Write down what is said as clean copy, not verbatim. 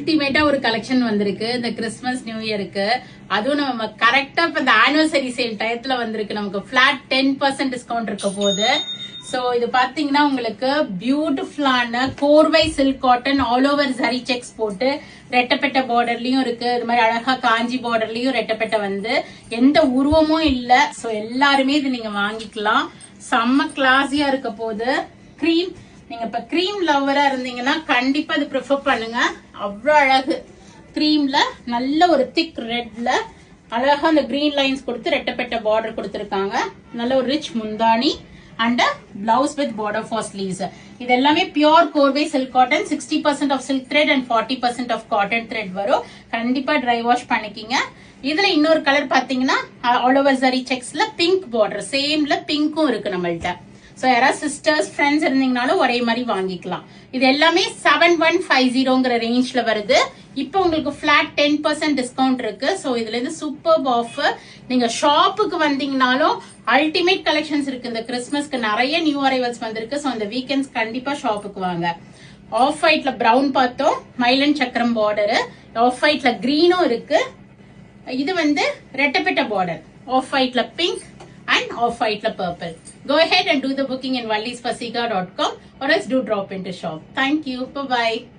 அல்டிமேட்டா ஒரு கலெக்ஷன் வந்திருக்கு இந்த கிறிஸ்துமஸ் நியூ இயருக்கு. அதுவும் நம்ம கரெக்டா இப்ப இந்த ஆனிவர்சரி சேல் டயத்துல வந்திருக்கு. நமக்கு பிளாட் 10% டிஸ்கவுண்ட் இருக்க போகுது. சோ இது பாத்தீங்கன்னா உங்களுக்கு பியூட்டிஃபுல்லான korvai silk cotton all over zari checks போட்டு ரெட்டப்பட்ட பார்டர்லயும் இருக்கு. இது மாதிரி அழகா காஞ்சி பார்டர்லயும் ரெட்டப்பட்ட வந்து எந்த உருவமும் இல்ல. சோ எல்லாருமே இது நீங்க வாங்கிக்கலாம். செம்ம கிளாஸியா இருக்க போகுது. கிரீம், நீங்க இப்ப கிரீம் லவ்வரா இருந்தீங்கன்னா கண்டிப்பா இது ப்ரிஃபர் பண்ணுங்க. அவ்வளவு அழகு கிரீம்ல நல்ல ஒரு திக் ரெட்ல அழகா அந்த கிரீன் லைன்ஸ் கொடுத்து ரெட்டப்பட்ட பார்டர் கொடுத்திருக்காங்க. நல்ல ஒரு ரிச் முந்தானி and blouse with border for sleeves. இது எல்லாமே pure korvai silk cotton. 60% of silk thread and 40% of cotton thread வரும். கண்டிப்பா ட்ரை வாஷ் பண்ணிக்கிங்க. இதுல இன்னொரு கலர் பாத்தீங்கன்னா ஆல் ஓவர் ஜரி செக்ஸ்ல பிங்க் பார்டர், சேம்ல பிங்க்கும் இருக்கு நம்மள்ட்ட. சோ யாராவது சிஸ்டர்ஸ் ஃப்ரெண்ட்ஸ் இருந்தீங்கனாலும் ஒரே மாதிரி வாங்கிக்கலாம். இது எல்லாமே 7150ங்கிற ரேஞ்ச்ல வருது. இப்போ உங்களுக்கு பிளாட் 10% டிஸ்கவுண்ட் இருக்கு. சோ இதுல இருந்து சூப்பர் ஆஃபர். நீங்க ஷாப்புக்கு வந்தீங்கனாலும் அல்டிமேட் கலெக்ஷன்ஸ் இருக்கு. இந்த கிறிஸ்துமஸ்க்கு நிறைய நியூ அரைவல்ஸ் வந்திருக்கு. சோ இந்த வீக்கெண்ட்ஸ் கண்டிப்பா ஷாப்புக்கு வாங்க. ஆஃப் ஒயிட்ல பிரவுன் பார்த்தோம், மயிலன் சக்கரம் பார்டர். ஆஃப் ஒயிட்ல கிரீனும் இருக்கு. இது வந்து ரெட்டப்பட்ட பார்டர். ஆஃப் ஒயிட்ல pink and off-white purple. Go ahead and do the booking in vallispasika.com or else do drop into shop. Thank you. Bye-bye.